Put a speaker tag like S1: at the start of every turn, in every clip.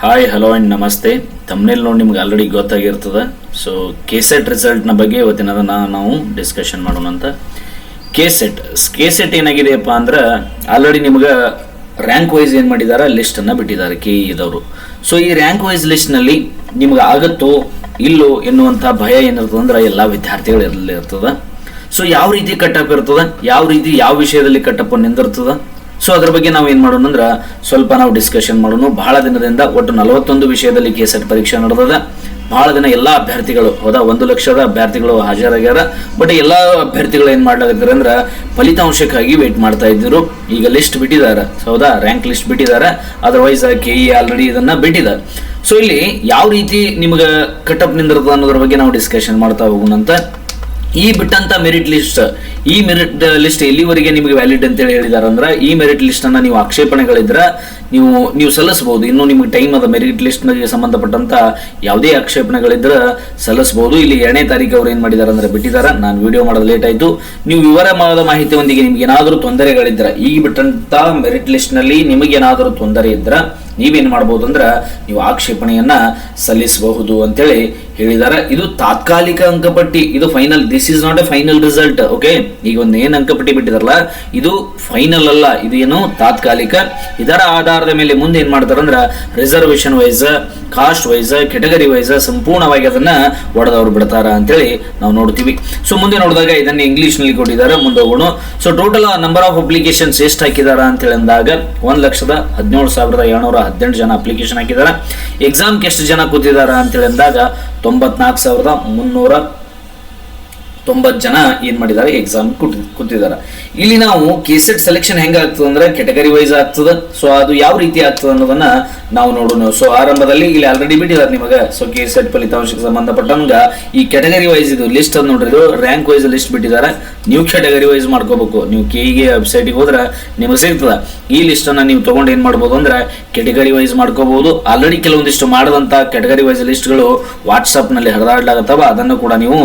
S1: Hi hello and ನಮಸ್ತೆ. ತಮ್ಮನೇಲಿ ನೋಡಿ ನಿಮ್ಗೆ ಆಲ್ರೆಡಿ ಗೊತ್ತಾಗಿರ್ತದೆ. ಸೊ ಕೆಸೆಟ್ ರಿಸಲ್ಟ್ನ ಬಗ್ಗೆ ಇವತ್ತಿನ ನಾವು ಡಿಸ್ಕಷನ್ ಮಾಡೋಣ ಅಂತ. ಕೆಸೆಟ್ ಏನಾಗಿದೆಯಪ್ಪ ಅಂದ್ರೆ ಆಲ್ರೆಡಿ ನಿಮ್ಗೆ ರ್ಯಾಂಕ್ ವೈಸ್ ಏನು ಮಾಡಿದ್ದಾರೆ, ಲಿಸ್ಟನ್ನು ಬಿಟ್ಟಿದ್ದಾರೆ KE ಸೊ ಈ ರ್ಯಾಂಕ್ ವೈಸ್ ಲಿಸ್ಟ್ನಲ್ಲಿ ನಿಮ್ಗೆ ಆಗುತ್ತೋ ಇಲ್ಲೋ ಎನ್ನುವಂಥ ಭಯ ಏನಿರ್ತದೆ ಅಂದ್ರೆ ಎಲ್ಲ ವಿದ್ಯಾರ್ಥಿಗಳಲ್ಲಿ ಇರ್ತದೆ. ಸೊ ಯಾವ ರೀತಿ ಕಟ್ಟಪ್ ಇರ್ತದೆ, ಯಾವ ರೀತಿ ಯಾವ ವಿಷಯದಲ್ಲಿ ಕಟ್ಟಪ್ ನಿಂದಿರ್ತದೆ, ಸೊ ಅದ್ರ ಬಗ್ಗೆ ನಾವು ಏನು ಮಾಡೋಣ ಅಂದ್ರೆ ಸ್ವಲ್ಪ ನಾವು ಡಿಸ್ಕಷನ್ ಮಾಡೋಣ. ಬಹಳ ದಿನದಿಂದ ಒಟ್ಟು 41 ವಿಷಯದಲ್ಲಿ ಕೆಸೆಟ್ ಪರೀಕ್ಷೆ ನಡೆದದ. ಬಹಳ ದಿನ ಎಲ್ಲ ಅಭ್ಯರ್ಥಿಗಳು ಹೌದಾ 1 ಲಕ್ಷದ ಅಭ್ಯರ್ಥಿಗಳು ಹಾಜರಾಗ್ಯಾರ. ಬಟ್ ಎಲ್ಲ ಅಭ್ಯರ್ಥಿಗಳು ಏನು ಮಾಡ್ಲಾಗಿದ್ದಾರೆ ಅಂದ್ರೆ ಫಲಿತಾಂಶಕ್ಕಾಗಿ ವೇಟ್ ಮಾಡ್ತಾ ಇದ್ರು. ಈಗ ಲಿಸ್ಟ್ ಬಿಟ್ಟಿದ್ದಾರೆ ಹೌದಾ, ರ್ಯಾಂಕ್ ಲಿಸ್ಟ್ ಬಿಟ್ಟಿದ್ದಾರೆ. ಅದರ್ವೈಸ್ KE ಆಲ್ರೆಡಿ ಇದನ್ನ ಬಿಟ್ಟಿದ್ದಾರೆ. ಸೊ ಇಲ್ಲಿ ಯಾವ ರೀತಿ ನಿಮ್ಗೆ ಕಟಪ್ ನಿಂದಿರ್ತದೆ ಅನ್ನೋದ್ರ ಬಗ್ಗೆ ನಾವು ಡಿಸ್ಕಷನ್ ಮಾಡ್ತಾ ಹೋಗೋಣ ಅಂತ. ಈ ಬಿಟ್ಟಂತ ಮೆರಿಟ್ ಲಿಸ್ಟ್ ಎಲ್ಲಿವರೆಗೆ ನಿಮಗೆ ವ್ಯಾಲಿಡ್ ಅಂತೇಳಿ ಹೇಳಿದಾರೆ ಅಂದ್ರೆ ಈ ಮೆರಿಟ್ ಲಿಸ್ಟ್ ಅನ್ನ ನೀವು ಆಕ್ಷೇಪಣೆಗಳಿದ್ರ ನೀವು ಸಲ್ಲಿಸಬಹುದು. ಇನ್ನು ನಿಮ್ಗೆ ಟೈಮ್ ಅದ. ಮೆರಿಟ್ ಲಿಸ್ಟ್ ಗೆ ಸಂಬಂಧಪಟ್ಟಂತ ಯಾವುದೇ ಆಕ್ಷೇಪಣೆಗಳಿದ್ರೆ ಸಲ್ಲಿಸಬಹುದು. ಇಲ್ಲಿ 2ನೇ ತಾರೀಕು ಅವ್ರು ಏನ್ ಮಾಡಿದಾರೆ ಅಂದ್ರೆ ಬಿಟ್ಟಿದ್ದಾರೆ. ನಾನು ವಿಡಿಯೋ ಮಾಡೋದು ಲೇಟ್ ಆಯ್ತು. ನೀವು ವಿವರವಾದ ಮಾಹಿತಿಯೊಂದಿಗೆ ನಿಮ್ಗೆ ಏನಾದರೂ ತೊಂದರೆಗಳಿದ್ರ, ಈಗ ಬಿಟ್ಟಂತ ಮೆರಿಟ್ ಲಿಸ್ಟ್ ನಲ್ಲಿ ನಿಮಗೆ ಏನಾದರೂ ತೊಂದರೆ ಇದ್ರ ನೀವೇನ್ ಮಾಡಬಹುದು ಅಂದ್ರೆ ನೀವು ಆಕ್ಷೇಪಣೆಯನ್ನ ಸಲ್ಲಿಸಬಹುದು ಅಂತೇಳಿ ಹೇಳಿದ್ದಾರೆ. ಇದು ತಾತ್ಕಾಲಿಕ ಅಂಕಪಟ್ಟಿ, ಇದು final. This is not A final result. Okay, ಈಗ ಒಂದು ಏನ್ ಅಂಕಪಟ್ಟಿ ಬಿಟ್ಟಿದಾರಲ್ಲ ಇದು ಫೈನಲ್ ಅಲ್ಲ, ಇದು ಏನು ತಾತ್ಕಾಲಿಕ. ಇದರ ಆಧಾರದ ಮೇಲೆ ಮುಂದೆ ಏನ್ ಮಾಡ್ತಾರೆ ಅಂದ್ರೆ reservation wise, caste wise, category wise ಸಂಪೂರ್ಣವಾಗಿ ಅದನ್ನ ಒಡೆದವ್ರು ಬಿಡ್ತಾರ ಅಂತೇಳಿ ನಾವು ನೋಡ್ತೀವಿ. ಸೊ ಮುಂದೆ ನೋಡಿದಾಗ ಇದನ್ನ ಇಂಗ್ಲಿಷ್ ನಲ್ಲಿ ಕೊಟ್ಟಿದ್ದಾರೆ. ಮುಂದೆ ಹೋಗೋಣ. So total number of applications ಎಷ್ಟು ಹಾಕಿದಾರ ಅಂತ ಹೇಳಿದಾಗ 1,17,718 ಜನ ಅಪ್ಲಿಕೇಶನ್ ಹಾಕಿದ್ದಾರೆ. ಎಕ್ಸಾಮ್ಗೆ ಎಷ್ಟು ಜನ ಕೂತಿದಾರ ಅಂತ ಹೇಳಿದಾಗ 94,390 ಜನ ಏನ್ ಮಾಡಿದ್ದಾರೆ ಎಕ್ಸಾಮ್ ಕೂತಿದ್ದಾರೆ. ಇಲ್ಲಿ ನಾವು ಕೆಸೆಟ್ ಸೆಲೆಕ್ಷನ್ ಹೆಂಗ ಆಗ್ತದೆ ಅಂದ್ರೆ ಕೆಟಗರಿ ವೈಸ್ ಆಗ್ತದೆ. ಸೊ ಅದು ಯಾವ ರೀತಿ ಆಗ್ತದೆ ಅನ್ನೋದನ್ನ ನಾವು ನೋಡೋಣ. ಸೊ ಆರಂಭದಲ್ಲಿ ಇಲ್ಲಿ ಆಲ್ರೆಡಿ ಬಿಟ್ಟಿದ್ದಾರೆ ನಿಮಗೆ. ಸೊ ಕೆಸೆಟ್ ಫಲಿತಾಂಶಕ್ಕೆ ಸಂಬಂಧಪಟ್ಟಂಗ ಈ ಕೆಟಗರಿ ವೈಸ್ ಇದು ಲಿಸ್ಟ್ ಅನ್ನು ನೋಡ್ರಿ, ರ್ಯಾಂಕ್ ವೈಸ್ ಲಿಸ್ಟ್ ಬಿಟ್ಟಿದ್ದಾರೆ. ನೀವು ಕೆಟಗರಿ ವೈಸ್ ಮಾಡ್ಕೋಬೇಕು. ನೀವು KE ವೆಬ್ಸೈಟ್ಗೆ ಹೋದ್ರೆ ನಿಮಗೆ ಸಿಗ್ತದೆ. ಈ ಲಿಸ್ಟ್ ಅನ್ನ ನೀವು ತಗೊಂಡು ಏನ್ ಮಾಡ್ಬೋದು ಅಂದ್ರೆ ಕೆಟಗರಿ ವೈಸ್ ಮಾಡ್ಕೋಬಹುದು. ಆಲ್ರೆಡಿ ಕೆಲವೊಂದಿಷ್ಟು ಮಾಡದಂತ ಕೆಟಗರಿ ವೈಸ್ ಲಿಸ್ಟ್ಗಳು ವಾಟ್ಸ್ಆಪ್ ನಲ್ಲಿ ಹರಿದಾಡ್ಲಾಗತ್ತವ, ಅದನ್ನು ಕೂಡ ನೀವು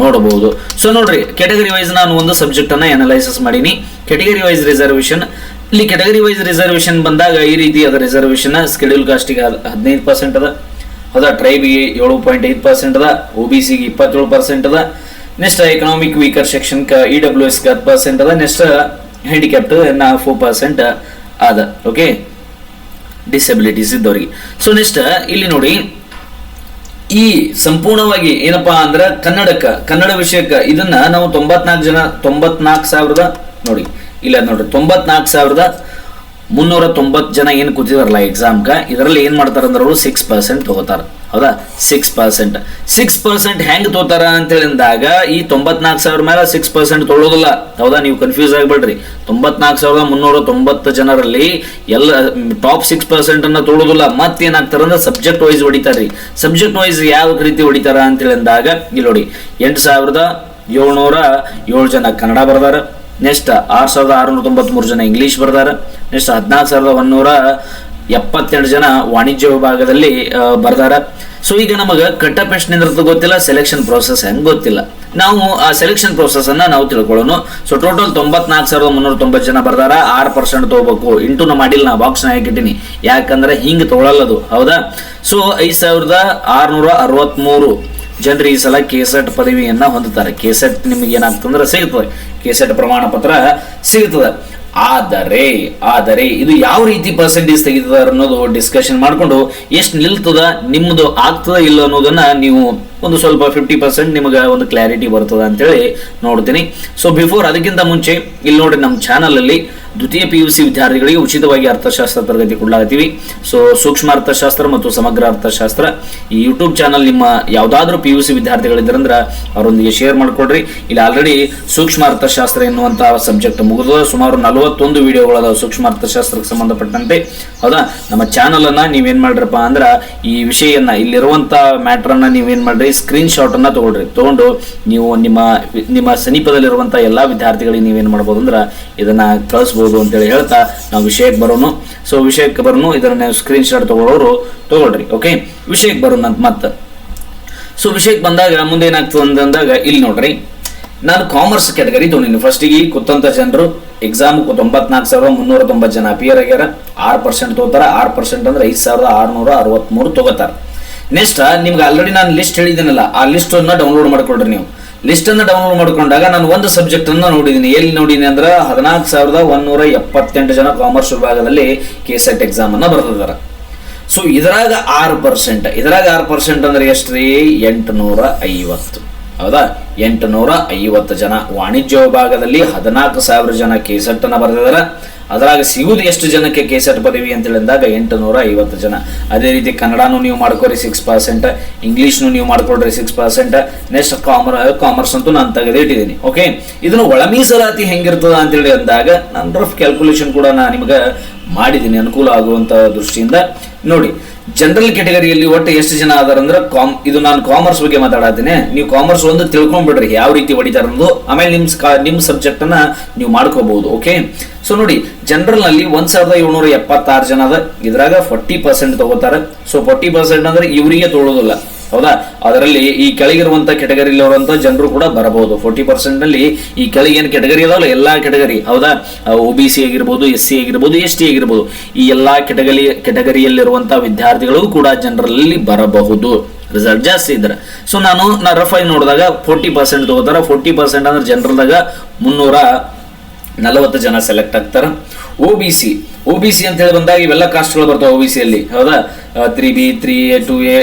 S1: ನೋಡಬಹುದು. ಸೊ ನೋಡ್ರಿ, ಕೆಟಗರಿ ವೈಸ್ ನಾನು ಒಂದು ಸಬ್ಜೆಕ್ಟ್ ಅನ್ನ ಅನಲೈಸಿಸ್ ಮಾಡೀನಿ. Category wise reservation. ಇಲ್ಲಿ ಕೆಟಗರಿ ವೈಸ್ ರಿಸರ್ವೇಶನ್ ಬಂದಾಗ ಈ ರೀತಿ ಅದ ರಿಸರ್ವೇಶನ್. ಸ್ಕೆಡ್ಯೂಲ್ ಕಾಸ್ಟಿಗೆ 15% ಅದ ಹೌದಾ, ಟ್ರೈಬಿಗೆ 7.5% ಅದ, OBCಗೆ 27% ಅದ. Next economic weaker section EWS 10% ಅದ. ನೆಕ್ಸ್ಟ್ ಹ್ಯಾಂಡಿಕ್ಯಾಪ್ಟ್ 4% ಅದ. ಓಕೆ, ಡಿಸಬಿಲಿಟೀಸ್ ಇದ್ದವರಿಗೆ. ಸೊ ನೆಕ್ಸ್ಟ್ ಇಲ್ಲಿ ನೋಡಿ, ಈ ಸಂಪೂರ್ಣವಾಗಿ ಏನಪ್ಪಾ ಅಂದ್ರೆ ಕನ್ನಡ ವಿಷಯಕ್ಕೆ ಇದನ್ನ ನಾವು 94,000 ನೋಡಿ ಇಲ್ಲ ನೋಡ್ರಿ 94,390 ಜನ ಏನ್ ಕೂತಿದಾರಲ್ಲ ಎಕ್ಸಾಮ್ಗ, ಇದರಲ್ಲಿ ಏನ್ ಮಾಡ್ತಾರ ಅಂದ್ರೆ ಅವರು 6% ತಗೋತಾರ ಹೌದಾ. 6% ಹೆಂಗ್ ತಗೋತಾರ ಅಂತ ಹೇಳಿದಾಗ ಈ 94,000 ಮೇಲೆ 6% ತೊಗೊಳೋದಿಲ್ಲ ಹೌದಾ. ನೀವು ಕನ್ಫ್ಯೂಸ್ ಆಗ್ಬೇಡ್ರಿ. 94,390 ಜನರಲ್ಲಿ ಎಲ್ಲ ಟಾಪ್ 6% ಅನ್ನ ತೊಗೊಳೋದಿಲ್ಲ. ಮತ್ತೇನಾಗ್ತಾರ ಅಂದ್ರೆ ಸಬ್ಜೆಕ್ಟ್ ವೈಸ್ ಹೊಡಿತಾರ್ರಿ. ಸಬ್ಜೆಕ್ಟ್ ವೈಸ್ ಯಾವ ರೀತಿ ಹೊಡಿತಾರ ಅಂತ ಹೇಳಿದಾಗ ಇಲ್ಲಿ ನೋಡಿ 8,707 ಜನ ಕನ್ನಡ ಬರ್ದಾರ. ನೆಕ್ಸ್ಟ್ 6,693 ಜನ ಇಂಗ್ಲಿಷ್ ಬರ್ದಾರ. ನೆಕ್ಸ್ಟ್ 14,172 ಜನ ವಾಣಿಜ್ಯ ವಿಭಾಗದಲ್ಲಿ ಬರ್ದಾರ. ಸೊ ಈಗ ನಮಗೆ ಕಟ್ಟಪ್ ಎಷ್ಟು ನಿಂದಿರ್ತದೆ ಗೊತ್ತಿಲ್ಲ, ಸೆಲೆಕ್ಷನ್ ಪ್ರೋಸೆಸ್ ಹೆಂಗ್ ಗೊತ್ತಿಲ್ಲ. ನಾವು ಆ ಸೆಲೆಕ್ಷನ್ ಪ್ರೋಸೆಸ್ ಅನ್ನ ನಾವು ತಿಳ್ಕೊಳ್ಳೋಣ. ಸೊ ಟೋಟಲ್ 94,390 ಜನ ಬರ್ದಾರ. 6% ತಗೋಬೇಕು. ಇಂಟು ಮಾಡಿಲ್ಲ, ನಾ ಬಾಕ್ಸ್ ನ ಹಾಕಿಟ್ಟಿನಿ, ಯಾಕಂದ್ರೆ ಹಿಂಗ್ ತಗೊಳ್ಳೋದು ಹೌದಾ. ಸೊ 5,663 ಜನರು ಈ ಸಲ ಕೆಸೆಟ್ ಪದವಿಯನ್ನ ಹೊಂದುತ್ತಾರೆ. ಕೆಸೆಟ್ ನಿಮಗೆ ಏನಾಗ್ತಂದ್ರೆ ಸಿಗ್ತದೆ, ಕೆಸೆಟ್ ಪ್ರಮಾಣ ಪತ್ರ ಸಿಗ್ತದೆ. ಆದರೆ ಇದು ಯಾವ ರೀತಿ ಪರ್ಸೆಂಟೇಜ್ ತೆಗಿತದ ಅನ್ನೋದು ಡಿಸ್ಕಷನ್ ಮಾಡ್ಕೊಂಡು ಎಷ್ಟು ನಿಲ್ತದ ನಿಮ್ದು ಆಗ್ತದ ಇಲ್ಲ ಅನ್ನೋದನ್ನ ನೀವು ಒಂದು ಸ್ವಲ್ಪ 50% ನಿಮಗೆ ಒಂದು ಕ್ಲಾರಿಟಿ ಬರ್ತದ ಅಂತೇಳಿ ನೋಡ್ತೀನಿ. ಸೊ ಬಿಫೋರ್ ಅದಕ್ಕಿಂತ ಮುಂಚೆ ಇಲ್ಲಿ ನೋಡಿ, ನಮ್ಮ ಚಾನಲ್ ಅಲ್ಲಿ ದ್ವಿತೀಯ PUC ವಿದ್ಯಾರ್ಥಿಗಳಿಗೆ ಉಚಿತವಾಗಿ ಅರ್ಥಶಾಸ್ತ್ರ ತರಗತಿ ಕೊಡ್ಲಾಗತ್ತೀವಿ. ಸೊ ಸೂಕ್ಷ್ಮ ಅರ್ಥಶಾಸ್ತ್ರ ಮತ್ತು ಸಮಗ್ರ ಅರ್ಥಶಾಸ್ತ್ರ ಈ ಯೂಟ್ಯೂಬ್ ಚಾನಲ್ ನಿಮ್ಮ ಯಾವ್ದಾದ್ರು PUC ವಿದ್ಯಾರ್ಥಿಗಳಿದ್ರಂದ್ರೆ ಅವರೊಂದಿಗೆ ಶೇರ್ ಮಾಡ್ಕೊಡ್ರಿ. ಇಲ್ಲಿ ಆಲ್ರೆಡಿ ಸೂಕ್ಷ್ಮ ಅರ್ಥಶಾಸ್ತ್ರ ಎನ್ನುವಂತ ಸಬ್ಜೆಕ್ಟ್ ಮುಗಿದ ಸುಮಾರು 41 ವಿಡಿಯೋಗಳದ ಸೂಕ್ಷ್ಮ ಅರ್ಥಶಾಸ್ತ್ರಕ್ಕೆ ಸಂಬಂಧಪಟ್ಟಂತೆ ಹೌದಾ. ನಮ್ಮ ಚಾನಲ್ ಅನ್ನ ನೀವೇನ್ ಮಾಡ್ರಪ್ಪ ಅಂದ್ರ ಈ ವಿಷಯನ್ನ ಇಲ್ಲಿರುವಂತ ಮ್ಯಾಟರ್ ಅನ್ನ ನೀವೇನ್ ಮಾಡ್ರಿ, ಸ್ಕ್ರೀನ್ ಶಾಟ್ ಅನ್ನ ತಗೊಂಡು ನೀವು ನಿಮ್ಮ ಸಮೀಪದಲ್ಲಿರುವಂತಹ ಎಲ್ಲಾ ವಿದ್ಯಾರ್ಥಿಗಳಿಗೆ ನೀವೇನ್ ಮಾಡ್ಬೋದು ಅಂದ್ರೆ ಇದನ್ನ ಕಳಿಸಬಹುದು ಅಂತೇಳಿ ಹೇಳ್ತಾ ನಾವು ವಿಷಯಕ್ಕೆ ಬರೋನು. ಸೊ ವಿಷಯಕ್ಕೆ ಬರೋನು, ಇದನ್ನ ಸ್ಕ್ರೀನ್ ಶಾಟ್ ತಗೊಳ್ಳೋರು ತಗೊಳ್ರಿ. ಓಕೆ, ವಿಷಯಕ್ಕೆ ಬರೋಣ ಮತ್ತೆ. ಸೊ ವಿಷಯಕ್ಕೆ ಬಂದಾಗ ಮುಂದೆ ಏನಾಗ್ತದೆ ಅಂದಾಗ ಇಲ್ಲಿ ನೋಡ್ರಿ, ನಾನು ಕಾಮರ್ಸ್ ಕ್ಯಾಟಗರಿ ತೊಗೊಂಡಿನಿ. ಫಸ್ಟಿಗೆ ಕೂತಂತ ಜನರು ಎಕ್ಸಾಮ್ 94,390 ಜನ ಅಪಿಯರ್ ಆಗ್ಯಾರ. 6% ತಗೋತಾರ. 6% ಅಂದ್ರೆ 5,663 ತಗೋತಾರ. ನೆಕ್ಸ್ಟ್ ನಿಮ್ಗೆ ಆಲ್ರೆಡಿ ನಾನು ಲಿಸ್ಟ್ ಹೇಳಿದ್ದೀನಲ್ಲ, ಆ ಲಿಸ್ಟ್ ಅನ್ನ ಡೌನ್ಲೋಡ್ ಮಾಡ್ಕೊಳ್ರಿ. ನೀವು ಲಿಸ್ಟ್ ಅನ್ನ ಡೌನ್ಲೋಡ್ ಮಾಡ್ಕೊಂಡಾಗ ನಾನು ಒಂದು ಸಬ್ಜೆಕ್ಟ್ ಅನ್ನ ನೋಡಿದೀನಿ. ಎಲ್ಲಿ ನೋಡಿದೀನಿ ಅಂದ್ರೆ 14,178 ಜನ ಕಾಮರ್ಸ್ ವಿಭಾಗದಲ್ಲಿ ಕೆಸೆಟ್ ಎಕ್ಸಾಮ್ ಅನ್ನ ಬರ್ತಿದಾರ. ಸೊ ಇದ್ರಾಗ 6% ಅಂದ್ರೆ ಎಷ್ಟ್ರಿ? 850. ಹೌದಾ? 850 ಜನ. ವಾಣಿಜ್ಯ ವಿಭಾಗದಲ್ಲಿ 14,000 ಜನ ಕೆಸೆಟ್ ಅನ್ನ ಬರೆದಿದ್ದಾರೆ. ಅದ್ರಾಗ ಸಿಗುದು ಎಷ್ಟು ಜನಕ್ಕೆ ಕೆಸೆಟ್ ಪದವಿ ಅಂತ ಹೇಳಿದಾಗ 850 ಜನ. ಅದೇ ರೀತಿ ಕನ್ನಡನೂ ನೀವು ಮಾಡ್ಕೊರಿ 6%, ಇಂಗ್ಲೀಷ್ನು ನೀವು ಮಾಡ್ಕೊಳ್ರಿ 6%. ನೆಕ್ಸ್ಟ್ ಕಾಮರ್ಸ್ ಅಂತೂ ನಾನು ತೆಗೆದಿಟ್ಟಿದ್ದೀನಿ. ಓಕೆ, ಇದನ್ನು ಒಳ ಮೀಸಲಾತಿ ಹೆಂಗಿರ್ತದ ಅಂತೇಳಿ ಅಂದಾಗ ನಾನು ರಫ್ ಕ್ಯಾಲ್ಕುಲೇಷನ್ ಕೂಡ ನಾನು ನಿಮ್ಗೆ ಮಾಡಿದ್ದೀನಿ ಅನುಕೂಲ ಆಗುವಂತ ದೃಷ್ಟಿಯಿಂದ. ನೋಡಿ, ಜನರಲ್ ಕ್ಯಾಟಗರಿಯಲ್ಲಿ ಒಟ್ಟು ಎಷ್ಟು ಜನ ಅದಾರ ಅಂದ್ರೆ ಇದು ನಾನು ಕಾಮರ್ಸ್ ಬಗ್ಗೆ ಮಾತಾಡತೀನಿ. ನೀವು ಕಾಮರ್ಸ್ ಒಂದು ತಿಳ್ಕೊಂಡ್ಬಿಡ್ರಿ ಯಾವ ರೀತಿ ಹೊಡಿತಾರ ಅನ್ನೋದು. ಆಮೇಲೆ ನಿಮ್ ಸಬ್ಜೆಕ್ಟ್ ಅನ್ನ ನೀವು ಮಾಡ್ಕೋಬಹುದು. ಓಕೆ, ಸೊ ನೋಡಿ, ಜನರಲ್ ನಲ್ಲಿ 1,776 ಜನ ಅದ. ಇದ್ರಾಗ 40% ತಗೋತಾರೆ. ಸೊ 40% ಅಂದ್ರೆ ಇವರಿಗೆ ತೊಗೊಳ್ಳೋದಿಲ್ಲ. ಹೌದಾ? ಅದರಲ್ಲಿ ಈ ಕೆಳಗಿರುವಂತ ಕೆಟಗರಿಲಿ ಇರುವಂತ ಜನರು ಕೂಡ ಬರಬಹುದು. 40% ನಲ್ಲಿ ಈ ಕೆಳಗೆ ಏನು ಕೆಟಗರಿ ಅದಾವಲ್ಲ, ಎಲ್ಲಾ ಕೆಟಗರಿ, ಹೌದಾ, OBC ಆಗಿರ್ಬೋದು, SC ಆಗಿರ್ಬೋದು, ST ಆಗಿರ್ಬೋದು, ಈ ಎಲ್ಲಾ ಕೆಟಗರಿಯಲ್ಲಿರುವಂತಹ ವಿದ್ಯಾರ್ಥಿಗಳು ಕೂಡ ಜನರಲ್ ಅಲ್ಲಿ ಬರಬಹುದು ರಿಸಲ್ಟ್ ಜಾಸ್ತಿ ಇದ್ರೆ. ಸೊ ನಾನು ರಫ್ ಆಗಿ ನೋಡಿದಾಗ 40% ತಗೋತಾರ. 40% ಅಂದ್ರೆ ಜನರಲ್ದಾಗ 340 ಜನ ಸೆಲೆಕ್ಟ್ ಆಗ್ತಾರ. OBC ಅಂತ ಹೇಳಿ ಬಂದಾಗ ಇವೆಲ್ಲ ಕಾಸ್ಟ್ಗಳು ಬರ್ತಾವೆ OBC ಅಲ್ಲಿ. ಹೌದಾ? 3B, 3A,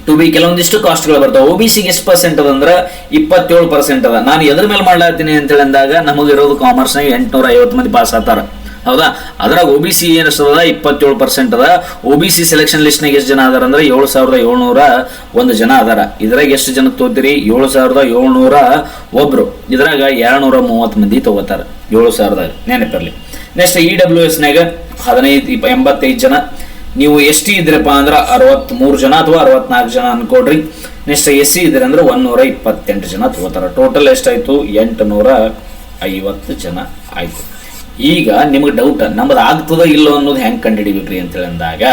S1: 2B ಕೆಲವೊಂದಿಷ್ಟು ಕಾಸ್ಟ್ಗಳು ಬರ್ತಾವೆ. OBCಗೆ ಎಷ್ಟು ಪರ್ಸೆಂಟ್ ಅದಂದ್ರೆ 27% ಅದ. ನಾನು ಎದ್ರ ಮೇಲೆ ಮಾಡ್ಲಾತೀನಿ ಅಂತ ಹೇಳಿ ಅಂದಾಗ ನಮಗಿರೋದು ಕಾಮರ್ಸ್ನಾಗ 850 ಮಂದಿ ಪಾಸ್ ಆಗ್ತಾರ. ಹೌದಾ? ಅದ್ರಾಗ OBC ಏನಷ್ಟದ 27% ಅದ. OBC ಸೆಲೆಕ್ಷನ್ ಲಿಸ್ಟ್ನಾಗ ಎಷ್ಟು ಜನ ಅದಾರ ಅಂದ್ರೆ 7,701 ಜನ ಅದಾರ. ಇದ್ರಾಗ ಎಷ್ಟು ಜನ ತಗೋತೀರಿ? 7,701. ಇದ್ರಾಗ 230 ಮಂದಿ ತಗೋತಾರ 7,000ದಾಗ, ನೆನಪಿರ್ಲಿ. ನೆಕ್ಸ್ಟ್ EWS ನಾಗ 85 ಜನ. ನೀವು ST ಇದ್ರಪ್ಪ ಅಂದ್ರೆ 63 ಜನ ಅಥವಾ 64 ಜನ ಅನ್ಕೊಡ್ರಿ. ನೆಕ್ಸ್ಟ್ SC ಇದ್ರೆ ಅಂದ್ರೆ 128 ಜನ ತಗೋತಾರ. ಟೋಟಲ್ ಎಷ್ಟಾಯ್ತು? 850 ಜನ ಆಯ್ತು. ಈಗ ನಿಮ್ಗೆ ಡೌಟ್, ನಮ್ಮದು ಆಗ್ತದ ಇಲ್ಲೋ ಅನ್ನೋದು ಹೆಂಗ್ ಕಂಡುಹಿಡಿಬೇಕ್ರಿ ಅಂತ ಹೇಳಿ ಅಂದಾಗ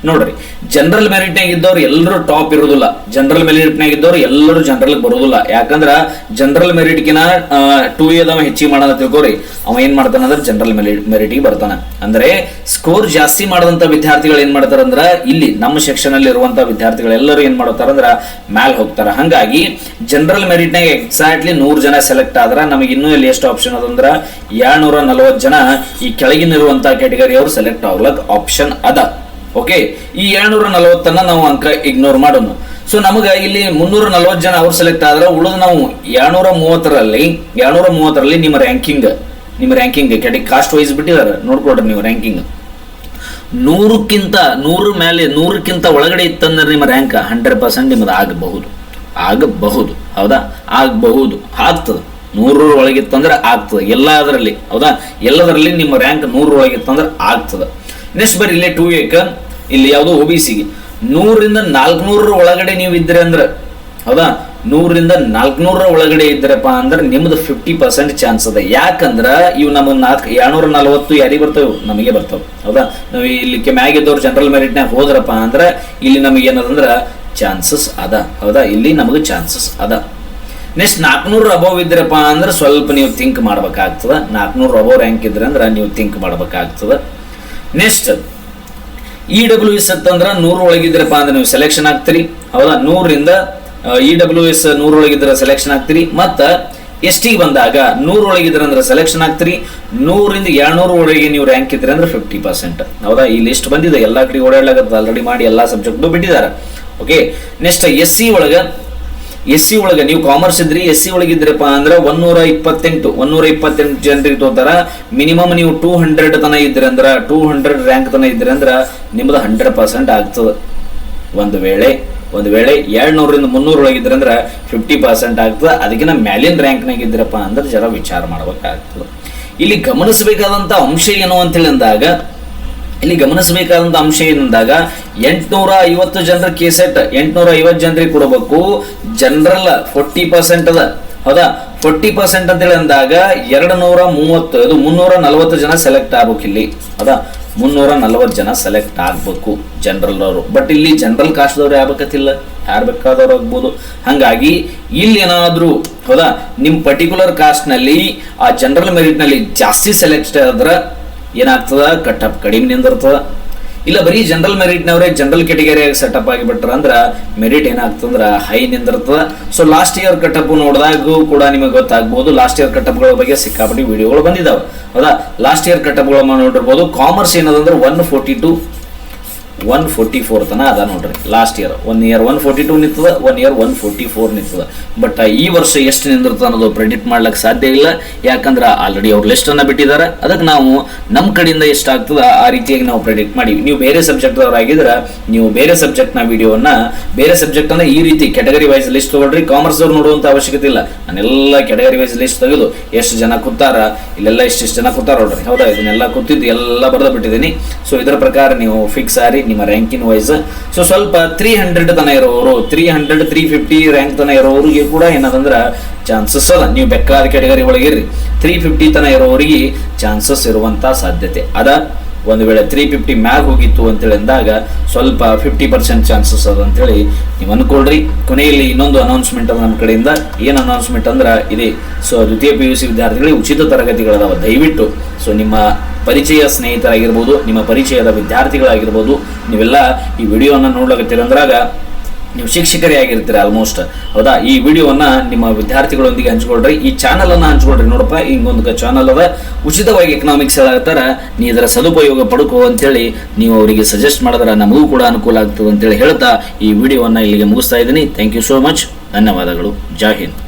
S1: ನೋಡ್ರಿ, ಜನರಲ್ ಮೆರಿಟ್ನಾಗ ಇದ್ದವ್ರು ಎಲ್ಲರೂ ಟಾಪ್ ಇರೋದಿಲ್ಲ. ಜನರಲ್ ಮೆರಿಟ್ನಾಗ ಇದ್ದವ್ರು ಎಲ್ಲರೂ ಜನರಲ್ ಬರೋದಿಲ್ಲ. ಯಾಕಂದ್ರ ಜನರಲ್ ಮೆರಿಟ್ಗಿನ 2A ಅದಾವ ಹೆಚ್ಚಿಗೆ ಮಾಡೋಣ ತಿಳ್ಕೊರಿ. ಅವ ಏನ್ ಮಾಡ್ತಾನ ಅಂದ್ರೆ ಜನರಲ್ ಮೆರಿಟ್ಗೆ ಬರ್ತಾನ. ಅಂದ್ರೆ ಸ್ಕೋರ್ ಜಾಸ್ತಿ ಮಾಡದಂತ ವಿದ್ಯಾರ್ಥಿಗಳು ಏನ್ ಮಾಡ್ತಾರ ಅಂದ್ರ ಇಲ್ಲಿ ನಮ್ಮ ಸೆಕ್ಷನ್ ಅಲ್ಲಿ ಇರುವಂತ ವಿದ್ಯಾರ್ಥಿಗಳೆಲ್ಲರೂ ಏನ್ ಮಾಡ್ತಾರ ಅಂದ್ರ ಮ್ಯಾಲ್ ಹೋಗ್ತಾರ. ಹಂಗಾಗಿ ಜನರಲ್ ಮೆರಿಟ್ನಾಗ ಎಕ್ಸಾಕ್ಟ್ಲಿ 100 ಜನ ಸೆಲೆಕ್ಟ್ ಆದ್ರ ನಮಗೆ ಇನ್ನೂ ಇಲ್ಲಿ ಎಷ್ಟು ಆಪ್ಷನ್ ಅದಂದ್ರ 240 ಜನ ಈ ಕೆಳಗಿನ ಇರುವಂತಹ ಕ್ಯಾಟಗರಿ ಅವ್ರು ಸೆಲೆಕ್ಟ್ ಆಗ್ಲಕ್ ಆಪ್ಷನ್ ಅದ. ಓಕೆ, ಈ 240 ನಾವು ಅಂಕ ಇಗ್ನೋರ್ ಮಾಡೋಣ. ಸೊ ನಮಗ ಇಲ್ಲಿ 340 ಜನ ಅವ್ರು ಸೆಲೆಕ್ಟ್ ಆದ್ರೆ ಉಳಿದ ನಾವು 230ರಲ್ಲಿ ನಿಮ್ಮ ರ್ಯಾಂಕಿಂಗ್ ಕ್ಯಾಟಗರಿ ಕಾಸ್ಟ್ ವೈಸ್ ಬಿಟ್ಟಿದ್ದಾರೆ ನೋಡ್ಕೊಡ್ರಿ. ನೀವು ರ್ಯಾಂಕಿಂಗ್ 100ಕ್ಕಿಂತ ಒಳಗಡೆ ಇತ್ತಂದ್ರೆ ನಿಮ್ಮ ರ್ಯಾಂಕ್ 100% ನಿಮ್ಮದು ಆಗಬಹುದು. ಹೌದಾ? ಆಗ್ತದೆ. 100 ಒಳಗಿತ್ತಂದ್ರೆ ಆಗ್ತದೆ ಎಲ್ಲದರಲ್ಲಿ. ಹೌದಾ? ಎಲ್ಲದರಲ್ಲಿ ನಿಮ್ಮ ರ್ಯಾಂಕ್ 100 ಒಳಗಿತ್ತಂದ್ರೆ ಆಗ್ತದೆ. ನೆಕ್ಸ್ಟ್ ಬರೀ ಇಲ್ಲೇ 2A ಇಲ್ಲಿ ಯಾವುದು OBCಗೆ 100ರಿಂದ 400 ಒಳಗಡೆ ನೀವು ಇದ್ರೆ ಅಂದ್ರೆ, ಹೌದಾ, 100ರಿಂದ 400 ಒಳಗಡೆ ಇದ್ರಪ್ಪ ಅಂದ್ರೆ ನಿಮ್ದು 50% ಚಾನ್ಸ್ ಅದ. ಯಾಕಂದ್ರ ಇವು ನಮ್ಮ 240 ಯಾರಿಗೆ ಬರ್ತವೆ? ನಮಗೆ ಬರ್ತವೆ. ಹೌದಾ? ನಾವು ಇಲ್ಲಿ ಮ್ಯಾಗಿದ್ದವ್ರು ಜನರಲ್ ಮೆರಿಟ್ನಾಗ ಹೋದ್ರಪ್ಪ ಅಂದ್ರೆ ಇಲ್ಲಿ ನಮಗೆ ಏನದಂದ್ರ ಚಾನ್ಸಸ್ ಅದ. ಹೌದಾ? ಇಲ್ಲಿ ನಮಗೆ ಚಾನ್ಸಸ್ ಅದ. ನೆಕ್ಸ್ಟ್ 400 ಅಬೌವ್ ಇದ್ರಪ್ಪ ಅಂದ್ರೆ ಸ್ವಲ್ಪ ನೀವು ಥಿಂಕ್ ಮಾಡ್ಬೇಕಾಗ್ತದ. 400 ಅಬೌವ್ ರ್ಯಾಂಕ್ ಇದ್ರೆ ಅಂದ್ರೆ ನೀವು ಥಿಂಕ್ ಮಾಡ್ಬೇಕಾಗ್ತದ. ನೆಕ್ಸ್ಟ್ EWS ಅಂತಂದ್ರೆ 100 ಒಳಗಿದ್ರಪ್ಪ ಅಂದ್ರೆ ನೀವು ಸೆಲೆಕ್ಷನ್ ಆಗ್ತೀರಿ. ಹೌದಾ? 100ರಿಂದ EWS 100 ಒಳಗಿದ್ರೆ ಸೆಲೆಕ್ಷನ್ ಆಗ್ತೀರಿ. ಮತ್ತ ST ಬಂದಾಗ 100 ಒಳಗಿದ್ರೆ ಅಂದ್ರೆ ಸೆಲೆಕ್ಷನ್ ಆಗ್ತೀರಿ. 100ರಿಂದ 200 ಒಳಗೆ ನೀವು ರ್ಯಾಂಕ್ ಇದ್ರೆ ಅಂದ್ರೆ 50%. ಹೌದಾ? ಈ ಲಿಸ್ಟ್ ಬಂದಿದೆ, ಎಲ್ಲಾ ಕಡೆ ಓಡಾಡ್ಲಾಗತ್ತೆ, ಆಲ್ರೆಡಿ ಮಾಡಿ ಎಲ್ಲಾ ಸಬ್ಜೆಕ್ಟ್ ಬಿಟ್ಟಿದ್ದಾರೆ. ಓಕೆ, ನೆಕ್ಸ್ಟ್ SC ಒಳಗ ನೀವು ಕಾಮರ್ಸ್ ಇದ್ರಿ, SC ಒಳಗಿದ್ರಪ್ಪ ಅಂದ್ರೆ 128 ಜನರಿಗೆ ತೋತಾರ. ಮಿನಿಮಮ್ ನೀವು 200 ತನ ಇದ್ರಿ ಅಂದ್ರ 200 ರ್ಯಾಂಕ್ ತನ ಇದ್ರಿ ಅಂದ್ರ ನಿಮ್ದು 100% ಆಗ್ತದೆ. ಒಂದು ವೇಳೆ 200ರಿಂದ 300 ಒಳಗಿದ್ರೆ ಅಂದ್ರೆ 50% ಆಗ್ತದೆ. ಅದಕ್ಕಿಂತ ಮ್ಯಾಲಿನ ರ್ಯಾಂಕ್ನಾಗ ಇದ್ರಪ್ಪ ಅಂದ್ರೆ ಜರ ವಿಚಾರ ಮಾಡ್ಬೇಕಾಗ್ತದೆ. ಇಲ್ಲಿ ಗಮನಿಸಬೇಕಾದಂತ ಅಂಶ ಏನು ಅಂತ ಹೇಳಿ ಅಂದಾಗ 850 ಜನರ ಕೆಸೆಟ್ 850 ಜನರಿಗೆ ಕೊಡಬೇಕು. ಜನರಲ್ 40% ಅದ. ಹೌದಾ. 40% ಅಂತೇಳಿ ಅಂದಾಗ 230 ಇದು 340 ಜನ ಸೆಲೆಕ್ಟ್ ಆಗ್ಬೇಕು ಇಲ್ಲಿ. ಹೌದಾ, 340 ಜನ ಸೆಲೆಕ್ಟ್ ಆಗ್ಬೇಕು ಜನರಲ್ ಅವರು. ಬಟ್ ಇಲ್ಲಿ ಜನರಲ್ ಕಾಸ್ಟ್ ದವ್ರು ಆಗ್ಬೇಕತ್ತಿಲ್ಲ, ಯಾರು ಬೇಕಾದವ್ರು ಆಗ್ಬೋದು. ಹಂಗಾಗಿ ಇಲ್ಲಿ ಏನಾದ್ರು ಹೌದಾ ನಿಮ್ ಪರ್ಟಿಕ್ಯುಲರ್ ಕಾಸ್ಟ್ ನಲ್ಲಿ ಆ ಜನರಲ್ ಮೆರಿಟ್ ನಲ್ಲಿ ಜಾಸ್ತಿ ಸೆಲೆಕ್ಟ್ ಆದ್ರ ಏನಾಗ್ತದ, ಕಟ್ ಕಡಿಮೆ ನಿಂದಿರ್ತದ. ಇಲ್ಲ ಬರೀ ಜನರಲ್ ಮೆರಿಟ್ನವ್ರೆ ಜನರಲ್ ಕೆಟಗರಿಯಾಗಿ ಸೆಟಪ್ ಆಗಿಬಿಟ್ರ ಅಂದ್ರ ಮೆರಿಟ್ ಏನಾಗ್ತಂದ್ರ ಹೈ ನಿಂದಿರ್ತದ. ಸೊ ಲಾಸ್ಟ್ ಇಯರ್ ಕಟಪ್ ನೋಡಿದಾಗೂ ಕೂಡ ನಿಮಗೆ ಗೊತ್ತಾಗ್ಬೋದು. ಲಾಸ್ಟ್ ಇಯರ್ ಕಟಪ್ಗಳ ಬಗ್ಗೆ ಸಿಕ್ಕಾಪಟ್ಟಿ ವಿಡಿಯೋಗಳು ಬಂದಿದ್ದಾವೆ. ಹೌದಾ, ಲಾಸ್ಟ್ ಇಯರ್ ಕಟಪ್ಗಳ ನೋಡಿರ್ಬೋದು. ಕಾಮರ್ಸ್ ಏನದಂದ್ರೆ 142 144 ತನ ಅದ ನೋಡ್ರಿ. ಲಾಸ್ಟ್ ಇಯರ್ 1 ಇಯರ್ 142 ನಿಂತದ, 1 ಇಯರ್ 144 ನಿಂತದ. ಬಟ್ ಈ ವರ್ಷ ಎಷ್ಟು ನಿಂದಿರ್ತದ ಅನ್ನೋದು ಪ್ರೆಡಿಕ್ಟ್ ಮಾಡ್ಲಿಕ್ಕೆ ಸಾಧ್ಯ ಇಲ್ಲ. ಯಾಕಂದ್ರೆ ಆಲ್ರೆಡಿ ಅವ್ರ ಲಿಸ್ಟ್ ಅನ್ನ ಬಿಟ್ಟಿದ್ದಾರೆ. ಅದಕ್ಕೆ ನಾವು ನಮ್ಮ ಕಡೆಯಿಂದ ಎಷ್ಟಾಗ್ತದ ಆ ರೀತಿಯಾಗಿ ನಾವು ಪ್ರೆಡಿಕ್ಟ್ ಮಾಡಿವಿ. ನೀವು ಬೇರೆ ಸಬ್ಜೆಕ್ಟ್ ಅವರಾಗಿದ್ರೆ ನೀವು ಬೇರೆ ಸಬ್ಜೆಕ್ಟ್ ನ ವಿಡಿಯೋವನ್ನ ಬೇರೆ ಸಬ್ಜೆಕ್ಟ್ ಅನ್ನ ಈ ರೀತಿ ಕೆಟಗರಿ ವೈಸ್ ಲಿಸ್ಟ್ ತಗೊಳ್ರಿ. ಕಾಮರ್ಸ್ ಅವ್ರು ನೋಡುವಂತ ಅವಶ್ಯಕತೆ ಇಲ್ಲ. ನಾನೆಲ್ಲ ಕೆಟಗರಿ ವೈಸ್ ಲಿಸ್ಟ್ ತೆಗೆದು ಎಷ್ಟು ಜನ ಕೂತಾರ, ಇಲ್ಲೆಲ್ಲ ಇಷ್ಟಿಷ್ಟು ಜನ ಕೂತಾರ ನೋಡ್ರಿ. ಹೌದಾ, ಇದನ್ನೆಲ್ಲ ಕೂತಿದ್ದು ಎಲ್ಲ ಬರೆದು ಬಿಟ್ಟಿದ್ದೀನಿ. ಸೊ ಇದರ ಪ್ರಕಾರ ನೀವು ಫಿಕ್ಸ್ ಆರಿ ನಿಮ್ಮ ರ್ಯಾಂಕಿನ್ ವೈಸ್. ಸೊ ಸ್ವಲ್ಪ 300 ತನ ಇರೋರು, 300 350 ರ್ಯಾಂಕ್ ತನ ಇರೋರಿಗೆ ಕೂಡ ಏನದಂದ್ರ ಚಾನ್ಸಸ್ ಅದ. ನೀವು ಬೇಕಾದ ಕೆಟಗರಿ ಒಳಗಿರ್ರಿ, 350 ತನ ಇರೋರಿಗೆ ಚಾನ್ಸಸ್ ಇರುವಂತ ಸಾಧ್ಯತೆ ಅದ. ಒಂದು ವೇಳೆ 350 ಮ್ಯಾಗ್ ಹೋಗಿತ್ತು ಅಂತೇಳಿ ಅಂದಾಗ ಸ್ವಲ್ಪ 50% ಚಾನ್ಸಸ್ ಅದ ಅಂತೇಳಿ ನೀವು ಅನ್ಕೊಳ್ರಿ. ಕೊನೆಯಲ್ಲಿ ಇನ್ನೊಂದು ಅನೌನ್ಸ್ಮೆಂಟ್ ಅದ ನಮ್ಮ ಕಡೆಯಿಂದ. ಏನು ಅನೌನ್ಸ್ಮೆಂಟ್ ಅಂದ್ರ ಇದೆ. ಸೊ ದ್ವಿತೀಯ PUC ವಿದ್ಯಾರ್ಥಿಗಳಿಗೆ ಉಚಿತ ತರಗತಿಗಳದಾವ. ದಯವಿಟ್ಟು ಸೊ ನಿಮ್ಮ ಪರಿಚಯ ಸ್ನೇಹಿತರಾಗಿರ್ಬೋದು, ನಿಮ್ಮ ಪರಿಚಯದ ವಿದ್ಯಾರ್ಥಿಗಳಾಗಿರ್ಬೋದು, ನೀವೆಲ್ಲ ಈ ವಿಡಿಯೋನ ನೋಡ್ಲಕತ್ತೀರಂದ್ರಾಗ ನೀವು ಶಿಕ್ಷಕರೇ ಆಗಿರ್ತೀರ ಆಲ್ಮೋಸ್ಟ್. ಹೌದಾ, ಈ ವಿಡಿಯೋವನ್ನ ನಿಮ್ಮ ವಿದ್ಯಾರ್ಥಿಗಳೊಂದಿಗೆ ಹಂಚ್ಕೊಳ್ರಿ. ಈ ಚಾನಲ್ ಅನ್ನ ಹಂಚ್ಕೊಳ್ರಿ. ನೋಡಪ್ಪ, ಹಿಂಗೊಂದು ಚಾನಲ್ ಅದ, ಉಚಿತವಾಗಿ ಎಕನಾಮಿಕ್ಸ್ ಹೇಳತ್ತಾರ, ನೀ ಇದರ ಸದುಪಯೋಗ ಪಡ್ಕೋ ಅಂತೇಳಿ ನೀವು ಅವರಿಗೆ ಸಜೆಸ್ಟ್ ಮಾಡಿದ್ರೆ ನಮಗೂ ಕೂಡ ಅನುಕೂಲ ಆಗ್ತದೆ ಅಂತೇಳಿ ಹೇಳ್ತಾ ಈ ವಿಡಿಯೋವನ್ನ ಇಲ್ಲಿಗೆ ಮುಗಿಸ್ತಾ ಇದ್ದೀನಿ. Thank you so much. ಧನ್ಯವಾದಗಳು. ಜೈ ಹಿಂದ್.